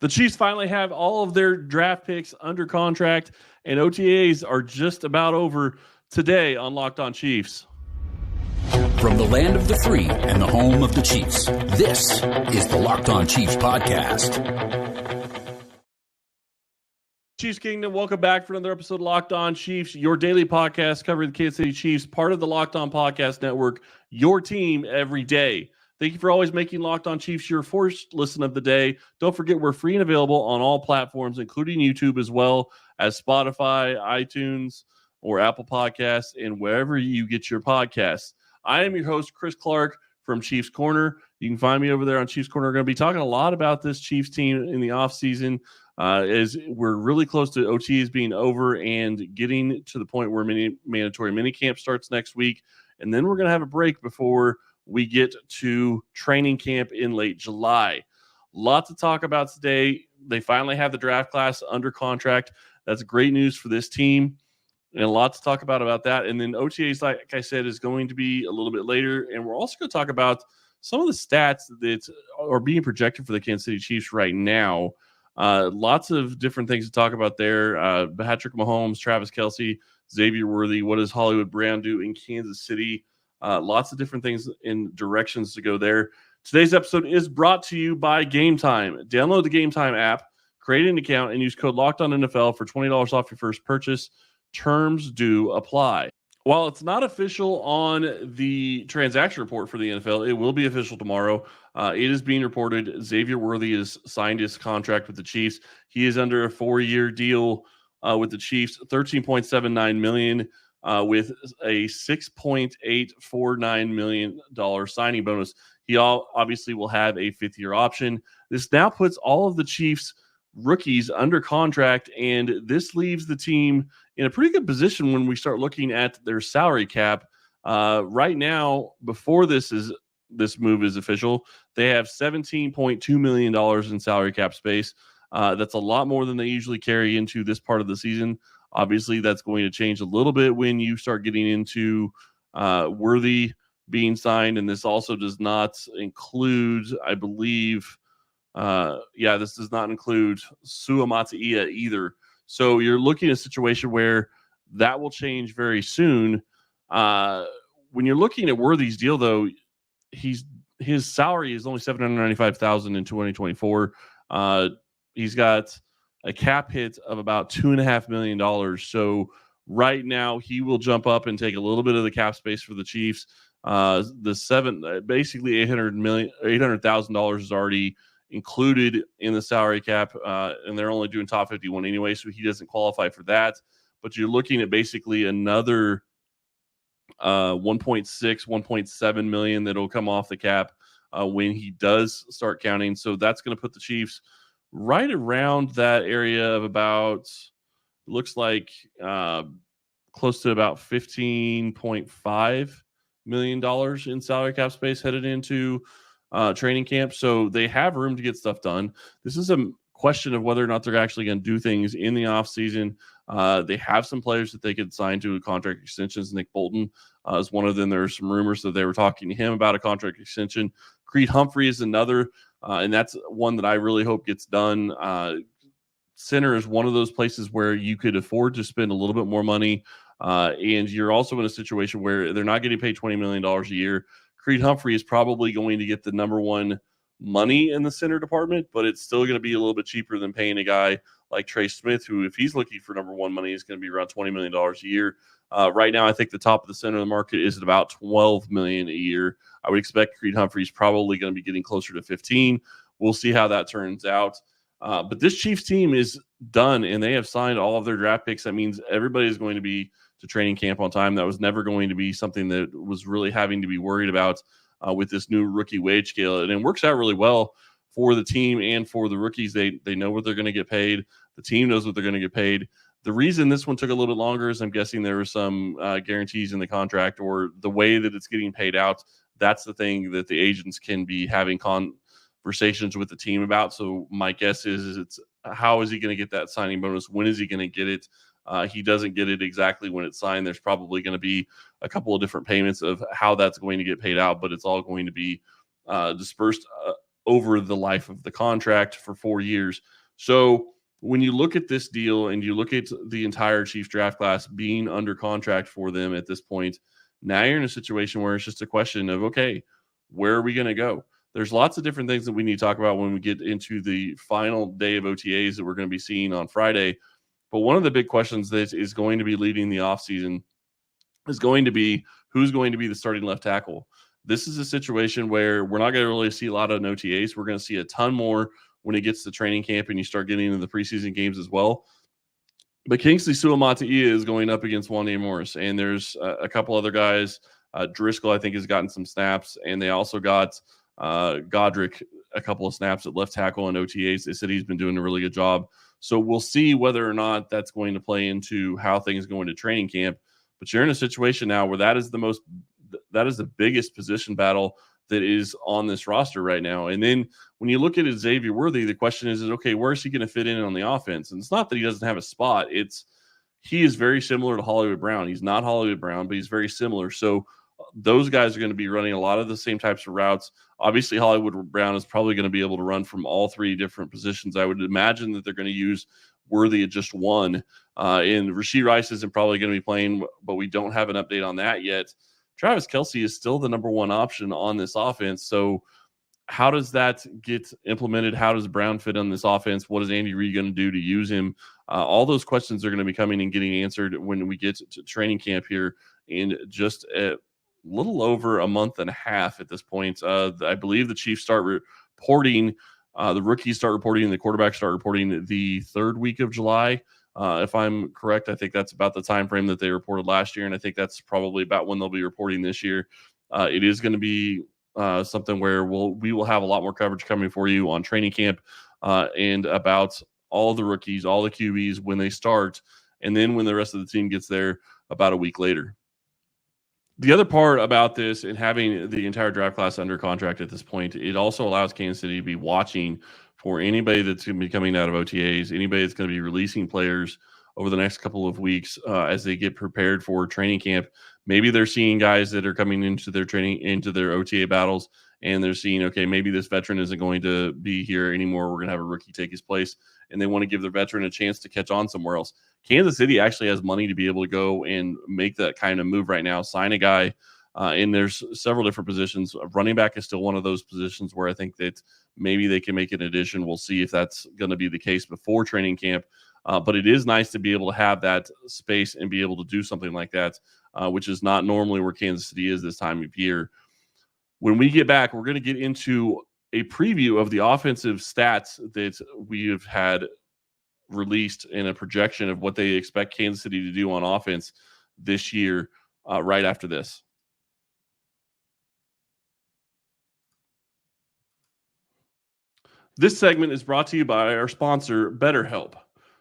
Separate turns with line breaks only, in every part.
The Chiefs finally have all of their draft picks under contract, and OTAs are just about over today on Locked On Chiefs.
From the land of the free and the home of the Chiefs, this is the Locked On Chiefs podcast.
Chiefs Kingdom, welcome back for another episode of Locked On Chiefs, your daily podcast covering the Kansas City Chiefs, part of the Locked On Podcast Network, your team every day. Thank you for always making Locked On Chiefs your first listen of the day. Don't forget, we're free and available on all platforms, including YouTube, as well as Spotify, iTunes, or Apple Podcasts, and wherever you get your podcasts. I am your host, Chris Clark from Chiefs Corner. You can find me over there on Chiefs Corner. We're going to be talking a lot about this Chiefs team in the offseason as we're really close to OTAs being over and getting to the point where mandatory minicamp starts next week. And then we're going to have a break before we get to training camp in late July. Lots to talk about today. They finally have the draft class under contract. That's great news for this team, and a lot to talk about that. And then OTAs, like I said, is going to be a little bit later. And we're also going to talk about some of the stats that are being projected for the Kansas City Chiefs right now. Lots of different things to talk about there. Patrick Mahomes, Travis Kelce, Xavier Worthy. What does Hollywood Brown do in Kansas City? Lots of different things and directions to go there. Today's episode is brought to you by Gametime. Download the Gametime app, create an account, and use code LOCKEDONNFL for $20 off your first purchase. Terms do apply. While it's not official on the transaction report for the NFL, it will be official tomorrow. It is being reported Xavier Worthy has signed his contract with the Chiefs. He is under a 4-year deal with the Chiefs, $13.79 million. With a $6.849 million signing bonus. He obviously will have a 5th-year option. This now puts all of the Chiefs rookies under contract, and this leaves the team in a pretty good position when we start looking at their salary cap. Right now, before this move is official, they have $17.2 million in salary cap space. That's a lot more than they usually carry into this part of the season. Obviously, that's going to change a little bit when you start getting into Worthy being signed, and this also does not include, I believe, this does not include Suamataia either. So you're looking at a situation where that will change very soon. When you're looking at Worthy's deal, though, his salary is only $795,000 in 2024. He's got a cap hit of about $2.5 million. So right now he will jump up and take a little bit of the cap space for the Chiefs. Basically $800,000 is already included in the salary cap, and they're only doing top 51 anyway, so he doesn't qualify for that. But you're looking at basically another 1.7 million that'll come off the cap when he does start counting. So that's going to put the Chiefs right around that area of about, looks like close to about $15.5 million in salary cap space headed into training camp. So they have room to get stuff done. This is a question of whether or not they're actually going to do things in the offseason. They have some players that they could sign to contract extensions. Nick Bolton is one of them. There are some rumors that they were talking to him about a contract extension. Creed Humphrey is another. And that's one that I really hope gets done. Center is one of those places where you could afford to spend a little bit more money. And you're also in a situation where they're not getting paid $20 million a year. Creed Humphrey is probably going to get the number one money in the center department, but it's still going to be a little bit cheaper than paying a guy like Trey Smith, who, if he's looking for number one money, is going to be around $20 million a year. Right now, I think the top of the center of the market is at about $12 million a year. I would expect Creed Humphrey's probably going to be getting closer to 15. We'll see how that turns out. But this Chiefs team is done, and they have signed all of their draft picks. That means everybody is going to be to training camp on time. That was never going to be something that was really having to be worried about with this new rookie wage scale. And it works out really well for the team and for the rookies. They know what they're going to get paid. The team knows what they're going to get paid. The reason this one took a little bit longer is I'm guessing there were some guarantees in the contract, or the way that it's getting paid out. That's the thing that the agents can be having conversations with the team about. So my guess is it's how is he going to get that signing bonus? When is he going to get it? He doesn't get it exactly when it's signed. There's probably going to be a couple of different payments of how that's going to get paid out, but it's all going to be dispersed over the life of the contract for 4 years. So when you look at this deal and you look at the entire Chiefs draft class being under contract for them at this point, now you're in a situation where it's just a question of, okay, where are we going to go? There's lots of different things that we need to talk about when we get into the final day of OTAs that we're going to be seeing on Friday. But one of the big questions that is going to be leading the offseason is going to be who's going to be the starting left tackle. This is a situation where we're not going to really see a lot of OTAs. We're going to see a ton more when it gets to training camp and you start getting into the preseason games as well. But Kingsley Suamataia is going up against Wanya Morris, and there's a couple other guys. Driscoll, I think, has gotten some snaps, and they also got Godric a couple of snaps at left tackle and OTAs. They said he's been doing a really good job. So we'll see whether or not that's going to play into how things go into training camp. But you're in a situation now where that is the biggest position battle that is on this roster right now. And then when you look at Xavier Worthy, the question is okay, where is he going to fit in on the offense? And it's not that he doesn't have a spot. He is very similar to Hollywood Brown. He's not Hollywood Brown, but he's very similar. So those guys are going to be running a lot of the same types of routes. Obviously, Hollywood Brown is probably going to be able to run from all three different positions. I would imagine that they're going to use Worthy at just one. And Rashee Rice isn't probably going to be playing, but we don't have an update on that yet. Travis Kelce is still the number one option on this offense. So how does that get implemented? How does Brown fit on this offense? What is Andy Reid going to do to use him? All those questions are going to be coming and getting answered when we get to training camp here in just a little over a month and a half at this point. I believe the Chiefs start reporting, the rookies start reporting, the quarterbacks start reporting the third week of July. If I'm correct, I think that's about the time frame that they reported last year, and I think that's probably about when they'll be reporting this year. It is going to be something where we will have a lot more coverage coming for you on training camp and about all the rookies, all the QBs when they start, and then when the rest of the team gets there about a week later. The other part about this and having the entire draft class under contract at this point, it also allows Kansas City to be watching for anybody that's going to be coming out of OTAs, anybody that's going to be releasing players over the next couple of weeks as they get prepared for training camp. Maybe they're seeing guys that are coming into their training, into their OTA battles, and they're seeing, okay, maybe this veteran isn't going to be here anymore. We're going to have a rookie take his place, and they want to give their veteran a chance to catch on somewhere else. Kansas City actually has money to be able to go and make that kind of move right now, sign a guy, and there's several different positions. Running back is still one of those positions where I think that maybe they can make an addition. We'll see if that's going to be the case before training camp. But it is nice to be able to have that space and be able to do something like that, which is not normally where Kansas City is this time of year. When we get back, we're going to get into a preview of the offensive stats that we have had released in a projection of what they expect Kansas City to do on offense this year right after this. This segment is brought to you by our sponsor, BetterHelp.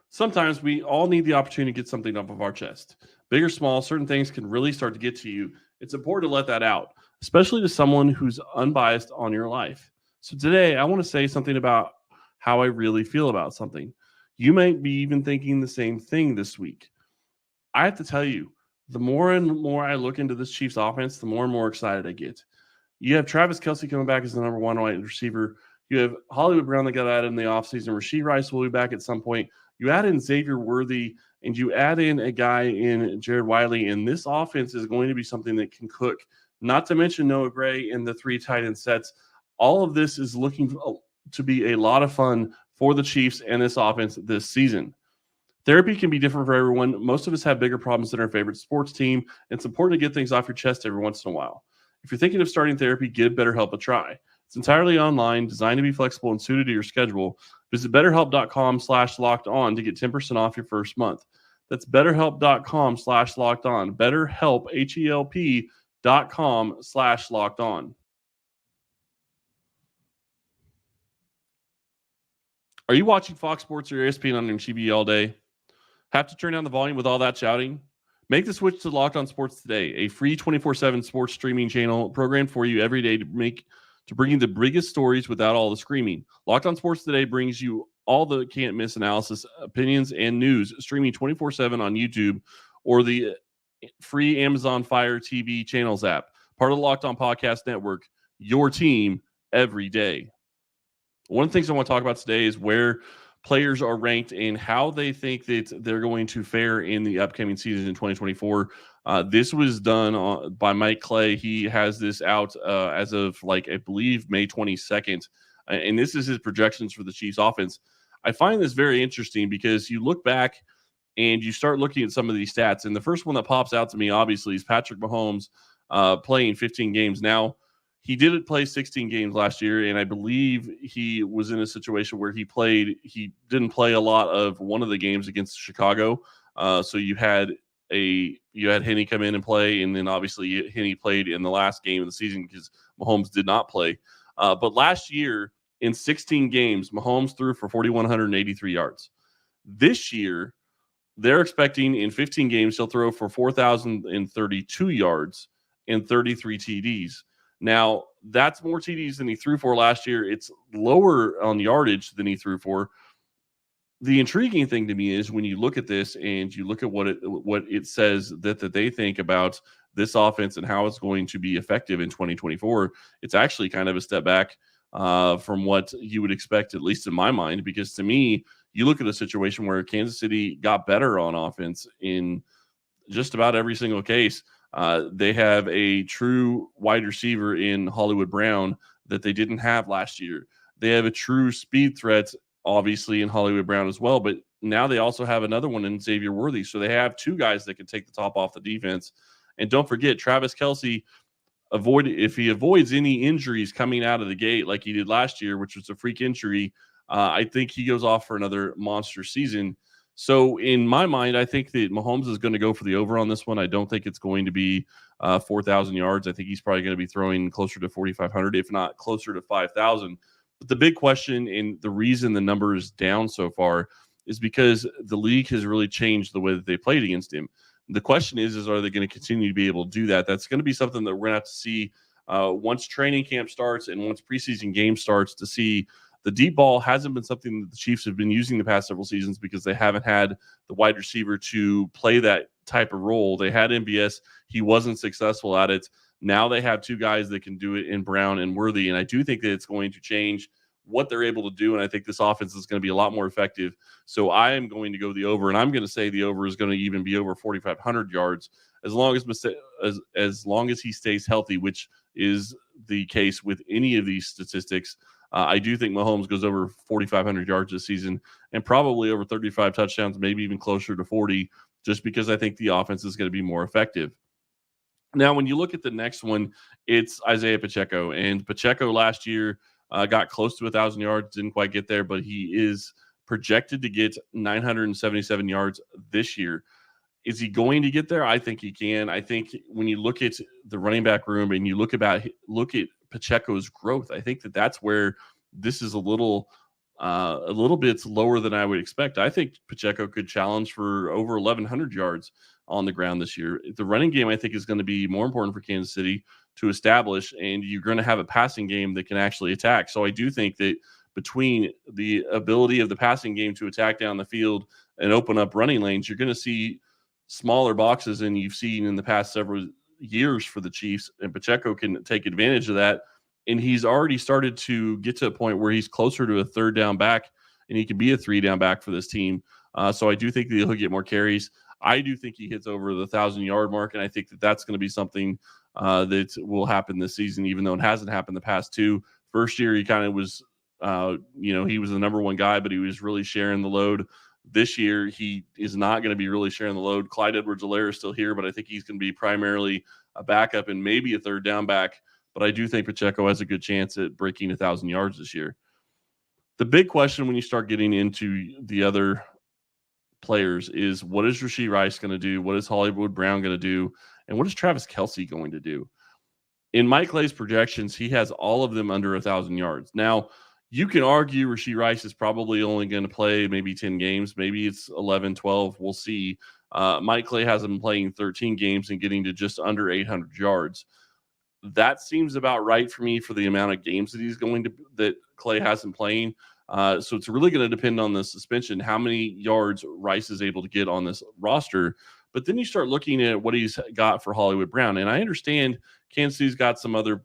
Sometimes we all need the opportunity to get something off of our chest. Big or small, certain things can really start to get to you. It's important to let that out, especially to someone who's unbiased on your life. So today, I want to say something about how I really feel about something. You might be even thinking the same thing this week. I have to tell you, the more and more I look into this Chiefs offense, the more and more excited I get. You have Travis Kelce coming back as the number one wide receiver. You have Hollywood Brown that got added in the offseason. Rashee Rice will be back at some point. You add in Xavier Worthy, and you add in a guy in Jared Wiley, and this offense is going to be something that can cook. Not to mention Noah Gray and the three tight end sets. All of this is looking to be a lot of fun for the Chiefs and this offense this season. Therapy can be different for everyone. Most of us have bigger problems than our favorite sports team. It's important to get things off your chest every once in a while. If you're thinking of starting therapy, give BetterHelp a try. It's entirely online, designed to be flexible and suited to your schedule. Visit BetterHelp.com/lockedon to get 10% off your first month. That's BetterHelp.com/lockedon. BetterHelp, HELP.com/lockedon. Are you watching Fox Sports or ESPN on your TV all day? Have to turn down the volume with all that shouting? Make the switch to Locked On Sports today, a free 24/7 sports streaming channel programmed for you every day to bring you the biggest stories without all the screaming. Locked On Sports Today brings you all the can't-miss analysis, opinions, and news, streaming 24/7 on YouTube or the free Amazon Fire TV channels app. Part of the Locked On Podcast Network, your team every day. One of the things I want to talk about today is where players are ranked and how they think that they're going to fare in the upcoming season in 2024. This was done by Mike Clay. He has this out as of, like, I believe May 22nd. And this is his projections for the Chiefs offense. I find this very interesting because you look back and you start looking at some of these stats. And the first one that pops out to me, obviously, is Patrick Mahomes playing 15 games. Now, he didn't play 16 games last year, and I believe he was in a situation where he didn't play a lot of one of the games against Chicago. So you had Henne come in and play, and then obviously Henne played in the last game of the season because Mahomes did not play. But last year, in 16 games, Mahomes threw for 4,183 yards. This year, they're expecting in 15 games he'll throw for 4,032 yards and 33 TDs. Now, that's more TDs than he threw for last year. It's lower on yardage than he threw for. The intriguing thing to me is when you look at this and you look at what it says that they think about this offense and how it's going to be effective in 2024, it's actually kind of a step back from what you would expect, at least in my mind, because to me, you look at a situation where Kansas City got better on offense in just about every single case. They have a true wide receiver in Hollywood Brown that they didn't have last year. They have a true speed threat, obviously, in Hollywood Brown as well, but now they also have another one in Xavier Worthy. So they have two guys that can take the top off the defense. And don't forget, Travis Kelce, if he avoids any injuries coming out of the gate like he did last year, which was a freak injury, I think he goes off for another monster season. So in my mind, I think that Mahomes is going to go for the over on this one. I don't think it's going to be 4,000 yards. I think he's probably going to be throwing closer to 4,500, if not closer to 5,000. But the big question and the reason the number is down so far is because the league has really changed the way that they played against him. The question is are they going to continue to be able to do that? That's going to be something that we're going to have to see once training camp starts and once preseason game starts to see. The deep ball hasn't been something that the Chiefs have been using the past several seasons because they haven't had the wide receiver to play that type of role. They had MBS. He wasn't successful at it. Now they have two guys that can do it in Brown and Worthy, and I do think that it's going to change what they're able to do, and I think this offense is going to be a lot more effective. So I am going to go the over, and I'm going to say the over is going to even be over 4,500 yards as long as he stays healthy, which is the case with any of these statistics. I do think Mahomes goes over 4,500 yards this season and probably over 35 touchdowns, maybe even closer to 40, just because I think the offense is going to be more effective. Now, when you look at the next one, it's Isaiah Pacheco. And Pacheco last year got close to 1,000 yards, didn't quite get there, but he is projected to get 977 yards this year. Is he going to get there? I think he can. I think when you look at the running back room and you look at Pacheco's growth, I think that's where this is a little bit lower than I would expect. I think Pacheco could challenge for over 1,100 yards on the ground this year. The running game, I think, is going to be more important for Kansas City to establish, and you're going to have a passing game that can actually attack. So I do think that between the ability of the passing game to attack down the field and open up running lanes, you're going to see smaller boxes than you've seen in the past several years for the Chiefs, and Pacheco can take advantage of that. And he's already started to get to a point where he's closer to a third down back, and he can be a 3-down back for this team. So I do think that he'll get more carries. I do think he hits over the 1,000-yard mark, and I think that that's going to be something that will happen this season, even though it hasn't happened the past two. First year, he kind of was, he was the number one guy, but he was really sharing the load. This year, he is not going to be really sharing the load. Clyde Edwards-Helaire is still here, but I think he's going to be primarily a backup and maybe a third down back. But I do think Pacheco has a good chance at breaking 1,000 yards this year. The big question when you start getting into the other players is, what is Rashee Rice going to do? What is Hollywood Brown going to do? And what is Travis Kelce going to do? In Mike Clay's projections, he has all of them under 1,000 yards. Now, you can argue Rashee Rice is probably only going to play maybe 10 games. Maybe it's 11, 12. We'll see. Mike Clay has him playing 13 games and getting to just under 800 yards. That seems about right for me for the amount of games that Clay has him playing. So it's really going to depend on the suspension, how many yards Rice is able to get on this roster. But then you start looking at what he's got for Hollywood Brown. And I understand Kansas City's got some other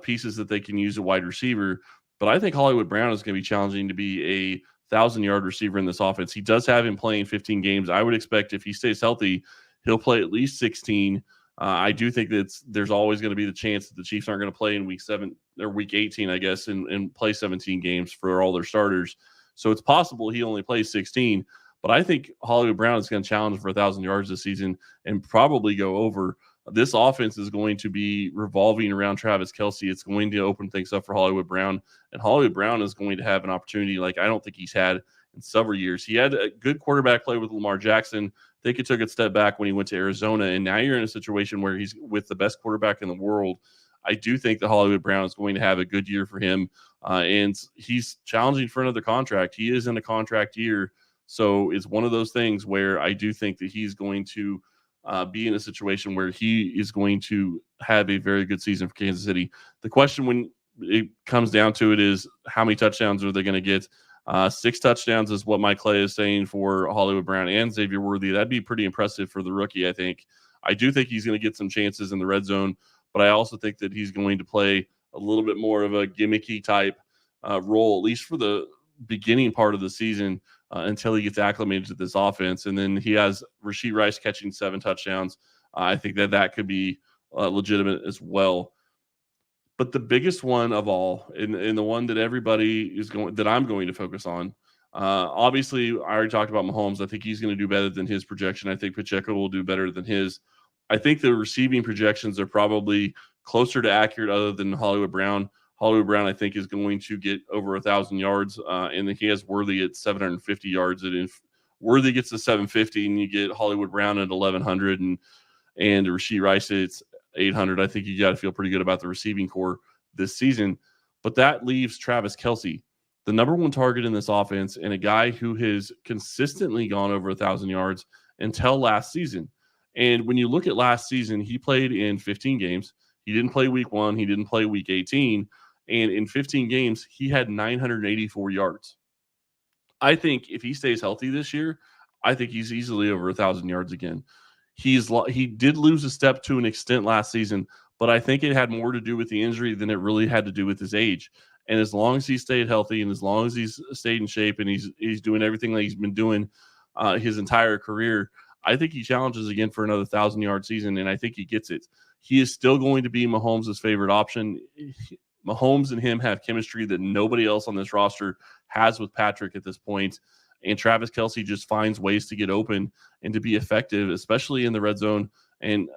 pieces that they can use at wide receiver. But I think Hollywood Brown is going to be challenging to be a 1,000-yard receiver in this offense. He does have him playing 15 games. I would expect if he stays healthy, he'll play at least 16. I do think that there's always going to be the chance that the Chiefs aren't going to play in week 7 or week 18, I guess, and play 17 games for all their starters. So it's possible he only plays 16. But I think Hollywood Brown is going to challenge for 1,000 yards this season and probably go over. This offense is going to be revolving around Travis Kelce. It's going to open things up for Hollywood Brown. And Hollywood Brown is going to have an opportunity like I don't think he's had in several years. He had a good quarterback play with Lamar Jackson. I think he took a step back when he went to Arizona. And now you're in a situation where he's with the best quarterback in the world. I do think that Hollywood Brown is going to have a good year for him. And he's challenging for another contract. He is in a contract year. So it's one of those things where I do think that he's going to be in a situation where he is going to have a very good season for Kansas City. The question when it comes down to it is how many touchdowns are they going to get? 6 touchdowns is what Mike Clay is saying for Hollywood Brown and Xavier Worthy. That'd be pretty impressive for the rookie, I think. I do think he's going to get some chances in the red zone, but I also think that he's going to play a little bit more of a gimmicky type role, at least for the beginning part of the season, until he gets acclimated to this offense. And then he has Rashee Rice catching 7 touchdowns. I think that could be legitimate as well. But the biggest one of all, and the one that everybody is that I'm going to focus on, obviously, I already talked about Mahomes. I think he's going to do better than his projection. I think Pacheco will do better than his. I think the receiving projections are probably closer to accurate other than Hollywood Brown. Hollywood Brown, I think, is going to get over 1,000 yards, and then he has Worthy at 750 yards. And if Worthy gets to 750 and you get Hollywood Brown at 1,100 and Rashee Rice at 800, I think you got to feel pretty good about the receiving core this season. But that leaves Travis Kelce, the number one target in this offense, and a guy who has consistently gone over 1,000 yards until last season. And when you look at last season, he played in 15 games. He didn't play week 1. He didn't play week 18. And in 15 games, he had 984 yards. I think if he stays healthy this year, I think he's easily over 1,000 yards again. He did lose a step to an extent last season, but I think it had more to do with the injury than it really had to do with his age. And as long as he stayed healthy and as long as he's stayed in shape and he's doing everything that he's been doing his entire career, I think he challenges again for another 1,000-yard season, and I think he gets it. He is still going to be Mahomes' favorite option. Mahomes and him have chemistry that nobody else on this roster has with Patrick at this point. And Travis Kelce just finds ways to get open and to be effective, especially in the red zone and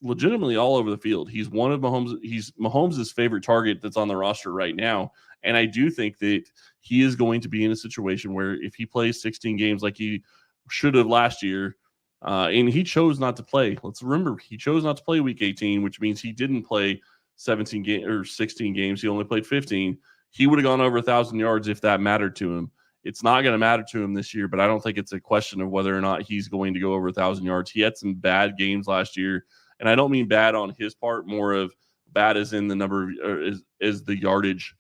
legitimately all over the field. He's one of Mahomes' favorite target that's on the roster right now. And I do think that he is going to be in a situation where if he plays 16 games like he should have last year, and he chose not to play. Let's remember, he chose not to play week 18, which means he didn't play 17 games or 16 games. He only played 15. He would have gone over 1,000 yards if that mattered to him. It's not going to matter to him this year, but I don't think it's a question of whether or not he's going to go over 1,000 yards. He had some bad games last year, and I don't mean bad on his part, more of bad as in the number is the yardage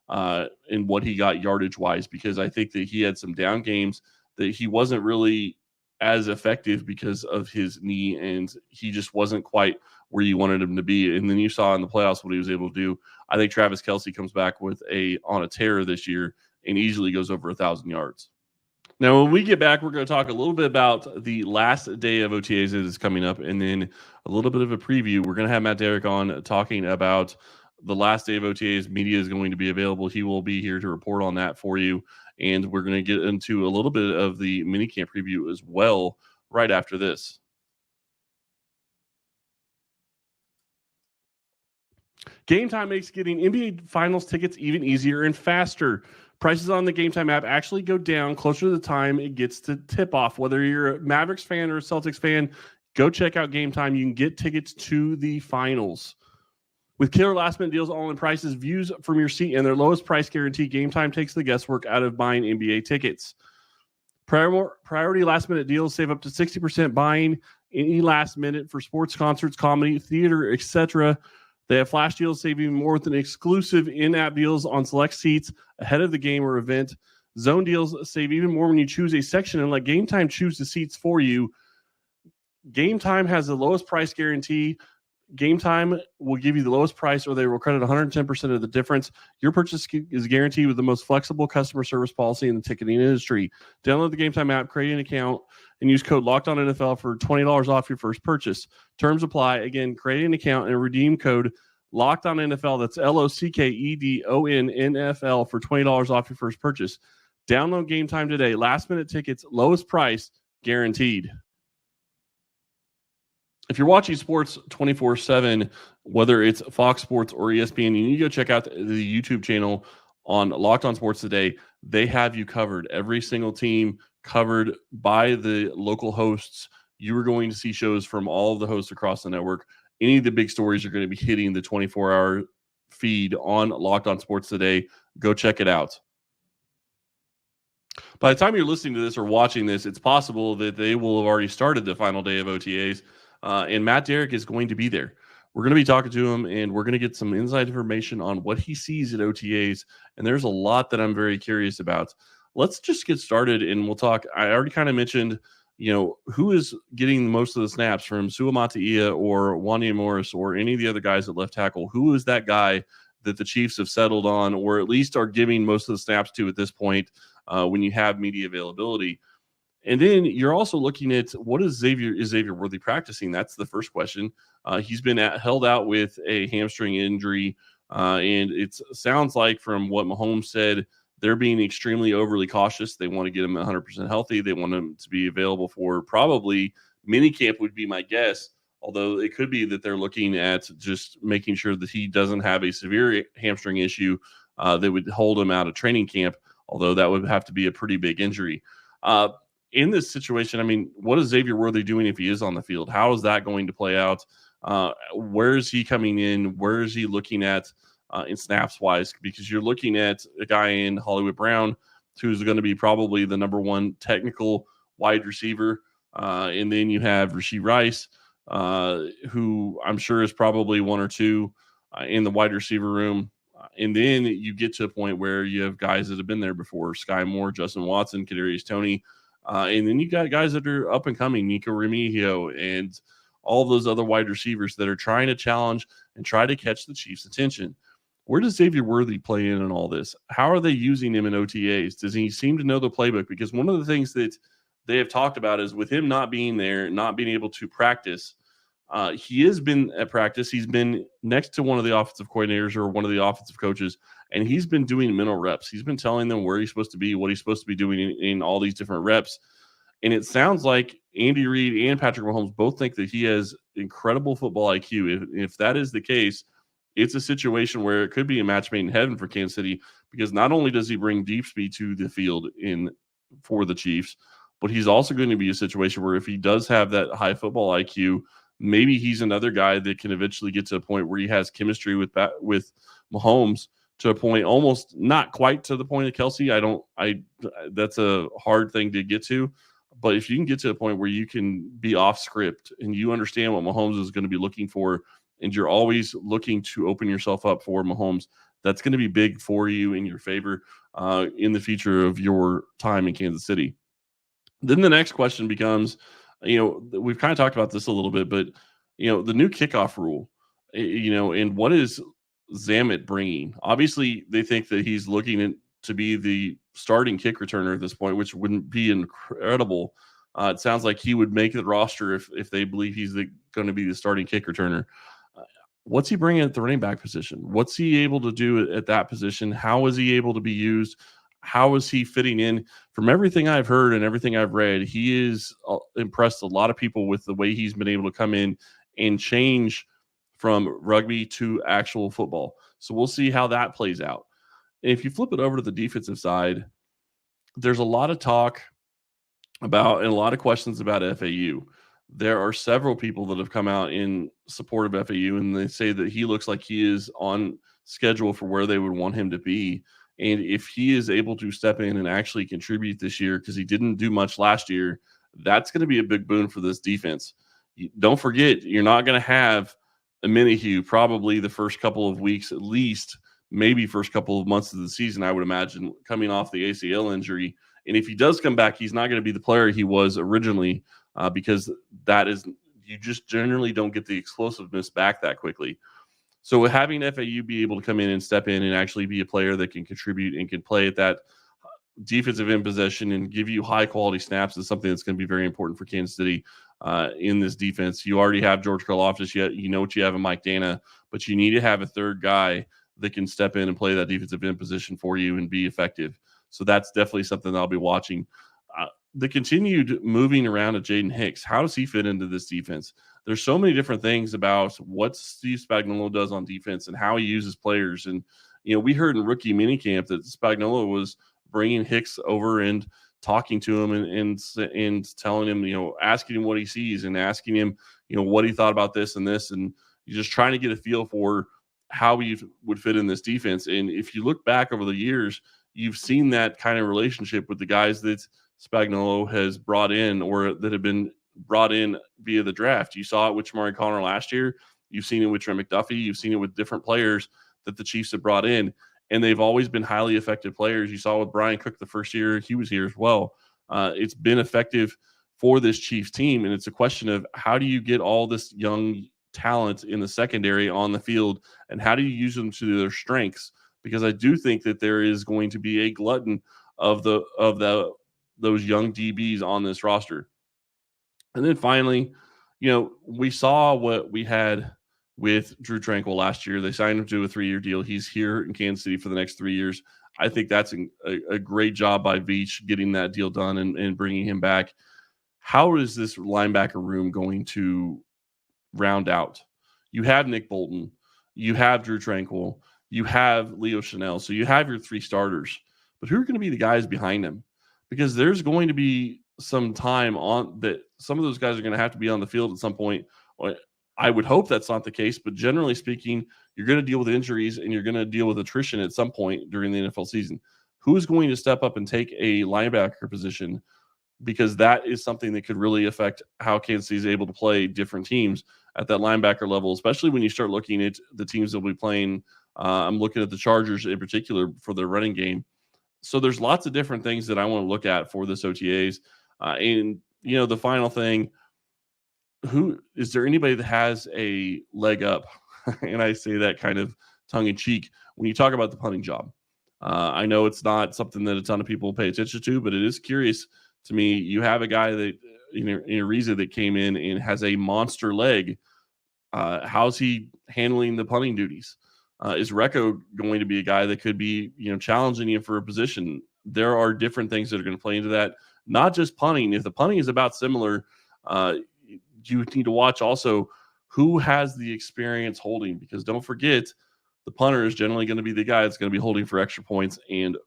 and what he got yardage-wise, because I think that he had some down games that he wasn't really as effective because of his knee, and he just wasn't quite where you wanted him to be. And then you saw in the playoffs what he was able to do. I think Travis Kelce comes back on a tear this year and easily goes over 1,000 yards. Now, when we get back, we're going to talk a little bit about the last day of OTAs that is coming up, and then a little bit of a preview. We're going to have Matt Derrick on talking about the last day of OTAs. Media is going to be available. He will be here to report on that for you. And we're going to get into a little bit of the minicamp preview as well right after this. Gametime makes getting NBA Finals tickets even easier and faster. Prices on the Gametime app actually go down closer to the time it gets to tip-off. Whether you're a Mavericks fan or a Celtics fan, go check out Gametime. You can get tickets to the finals. With killer last-minute deals, all-in prices, views from your seat, and their lowest price guarantee, Gametime takes the guesswork out of buying NBA tickets. Priority last-minute deals save up to 60% buying any last minute for sports, concerts, comedy, theater, etc. They have flash deals, save even more with an exclusive in-app deals on select seats ahead of the game or event. Zone deals save even more when you choose a section and let Gametime choose the seats for you. Gametime has the lowest price guarantee. Gametime will give you the lowest price, or they will credit 110% of the difference. Your purchase is guaranteed with the most flexible customer service policy in the ticketing industry. Download the Gametime app, create an account, and use code LOCKEDONNFL for $20 off your first purchase. Terms apply. Again, create an account and redeem code LOCKEDONNFL. That's LOCKEDONNFL for $20 off your first purchase. Download Gametime today. Last minute tickets, lowest price, guaranteed. If you're watching sports 24/7, whether it's Fox Sports or ESPN, you need to go check out the YouTube channel on Locked On Sports Today. They have you covered. Every single team covered by the local hosts. You are going to see shows from all of the hosts across the network. Any of the big stories are going to be hitting the 24-hour feed on Locked On Sports Today. Go check it out. By the time you're listening to this or watching this, it's possible that they will have already started the final day of OTAs. And Matt Derrick is going to be there. We're going to be talking to him, and we're going to get some inside information on what he sees at OTAs. And there's a lot that I'm very curious about. Let's just get started, and we'll talk. I already kind of mentioned, who is getting most of the snaps from Sua Mataia or Wanya Morris or any of the other guys at left tackle. Who is that guy that the Chiefs have settled on, or at least are giving most of the snaps to at this point when you have media availability? And then you're also looking at what is Xavier Worthy practicing? That's the first question. He's been held out with a hamstring injury, and it sounds like from what Mahomes said, they're being extremely overly cautious. They want to get him 100% healthy. They want him to be available for probably minicamp would be my guess, although it could be that they're looking at just making sure that he doesn't have a severe hamstring issue that would hold him out of training camp, although that would have to be a pretty big injury. In this situation, I mean, what is Xavier Worthy doing if he is on the field? How is that going to play out? Where is he coming in? Where is he looking at in snaps wise? Because you're looking at a guy in Hollywood Brown who's going to be probably the number one technical wide receiver. And then you have Rashee Rice, who I'm sure is probably one or two in the wide receiver room. And then you get to a point where you have guys that have been there before: Sky Moore, Justin Watson, Kadarius Toney. And then you got guys that are up and coming, Nico Remigio, and all those other wide receivers that are trying to challenge and try to catch the Chiefs' attention. Where does Xavier Worthy play in all this? How are they using him in OTAs? Does he seem to know the playbook? Because one of the things that they have talked about is with him not being there, not being able to practice, he has been at practice. He's been next to one of the offensive coordinators or one of the offensive coaches, and he's been doing mental reps. He's been telling them where he's supposed to be, what he's supposed to be doing in all these different reps. And it sounds like Andy Reid and Patrick Mahomes both think that he has incredible football IQ. If that is the case, it's a situation where it could be a match made in heaven for Kansas City, because not only does he bring deep speed to the field for the Chiefs, but he's also going to be a situation where if he does have that high football IQ, maybe he's another guy that can eventually get to a point where he has chemistry with Mahomes to a point almost not quite to the point of Kelsey. That's a hard thing to get to. But if you can get to a point where you can be off script and you understand what Mahomes is going to be looking for, and you're always looking to open yourself up for Mahomes, that's going to be big for you in your favor in the future of your time in Kansas City. Then the next question becomes, we've kind of talked about this a little bit, but, the new kickoff rule, and what is Zamet bringing? Obviously, they think that he's looking to be the starting kick returner at this point, which wouldn't be incredible. It sounds like he would make the roster if they believe he's going to be the starting kick returner. What's he bringing at the running back position? What's he able to do at that position? How is he able to be used? How is he fitting in? From everything I've heard and everything I've read, he is impressed a lot of people with the way he's been able to come in and change from rugby to actual football. So we'll see how that plays out. And if you flip it over to the defensive side, there's a lot of talk about and a lot of questions about FAU. There are several people that have come out in support of FAU, and they say that he looks like he is on schedule for where they would want him to be. And if he is able to step in and actually contribute this year, because he didn't do much last year, that's going to be a big boon for this defense. Don't forget, you're not going to have a Minihue probably the first couple of weeks at least, maybe first couple of months of the season, I would imagine, coming off the ACL injury. And if he does come back, he's not going to be the player he was originally, because that is, you just generally don't get the explosiveness back that quickly. So having FAU be able to come in and step in and actually be a player that can contribute and can play at that defensive end possession and give you high quality snaps is something that's going to be very important for Kansas City in this defense. You already have George Karlaftis, yet you know what you have in Mike Dana, but you need to have a third guy that can step in and play that defensive end position for you and be effective. So that's definitely something that I'll be watching. The continued moving around of Jaden Hicks, how does he fit into this defense? There's so many different things about what Steve Spagnuolo does on defense and how he uses players. And, we heard in rookie minicamp that Spagnuolo was bringing Hicks over and talking to him and telling him, asking him what he sees and asking him, what he thought about this, and you're just trying to get a feel for how he would fit in this defense. And if you look back over the years, you've seen that kind of relationship with the guys that Spagnuolo has brought in or that have been brought in via the draft. You saw it with Shamari Connor last year. You've seen it with Trent McDuffie. You've seen it with different players that the Chiefs have brought in, and they've always been highly effective players. You saw with Brian Cook the first year he was here as well. It's been effective for this Chiefs team, and it's a question of how do you get all this young talent in the secondary on the field, and how do you use them to their strengths? Because I do think that there is going to be a glutton of those young DBs on this roster. And then finally, we saw what we had with Drew Tranquill last year. They signed him to a 3-year deal. He's here in Kansas City for the next 3 years. I think that's a great job by Veach getting that deal done and bringing him back. How is this linebacker room going to round out? You have Nick Bolton. You have Drew Tranquill. You have Leo Chanel. So you have your 3 starters. But who are going to be the guys behind them? Because there's going to be some time on that some of those guys are going to have to be on the field at some point. I would hope that's not the case, but generally speaking, you're going to deal with injuries and you're going to deal with attrition at some point during the NFL season. Who's going to step up and take a linebacker position? Because that is something that could really affect how Kansas City is able to play different teams at that linebacker level, especially when you start looking at the teams that will be playing. I'm looking at the Chargers in particular for their running game. So there's lots of different things that I want to look at for this OTAs. And, the final thing, who is there anybody that has a leg up? And I say that kind of tongue in cheek when you talk about the punting job. I know it's not something that a ton of people pay attention to, but it is curious to me. You have a guy that, Ariza that came in and has a monster leg. How's he handling the punting duties? Is Recco going to be a guy that could be, challenging you for a position? There are different things that are going to play into that. Not just punting. If the punting is about similar, you need to watch also who has the experience holding, because don't forget the punter is generally going to be the guy that's going to be holding for extra points and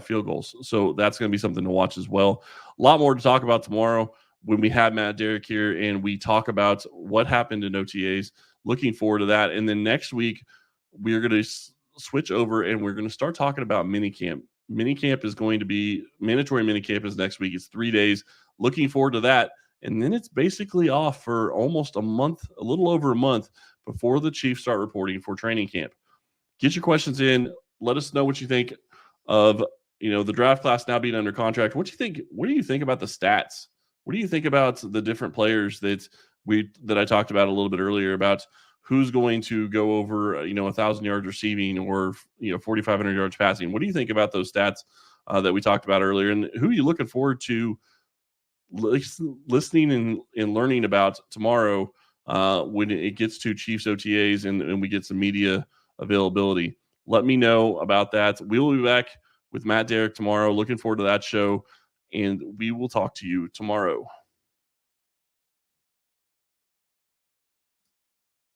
field goals. So that's going to be something to watch as well. A lot more to talk about tomorrow when we have Matt Derrick here and we talk about what happened in OTAs. Looking forward to that. And then next week, we're going to switch over and we're going to start talking about minicamp. Minicamp is going to be mandatory. Minicamp is next week. It's 3 days. Looking forward to that. And then it's basically off for almost a month, a little over a month before the Chiefs start reporting for training camp. Get your questions in. Let us know what you think of, the draft class now being under contract. What do you think? What do you think about the stats? What do you think about the different players that I talked about a little bit earlier about who's going to go over, 1,000 yards receiving or, 4,500 yards passing? What do you think about those stats that we talked about earlier? And who are you looking forward to listening and learning about tomorrow when it gets to Chiefs OTAs and we get some media availability? Let me know about that. We will be back with Matt Derrick tomorrow. Looking forward to that show, and we will talk to you tomorrow.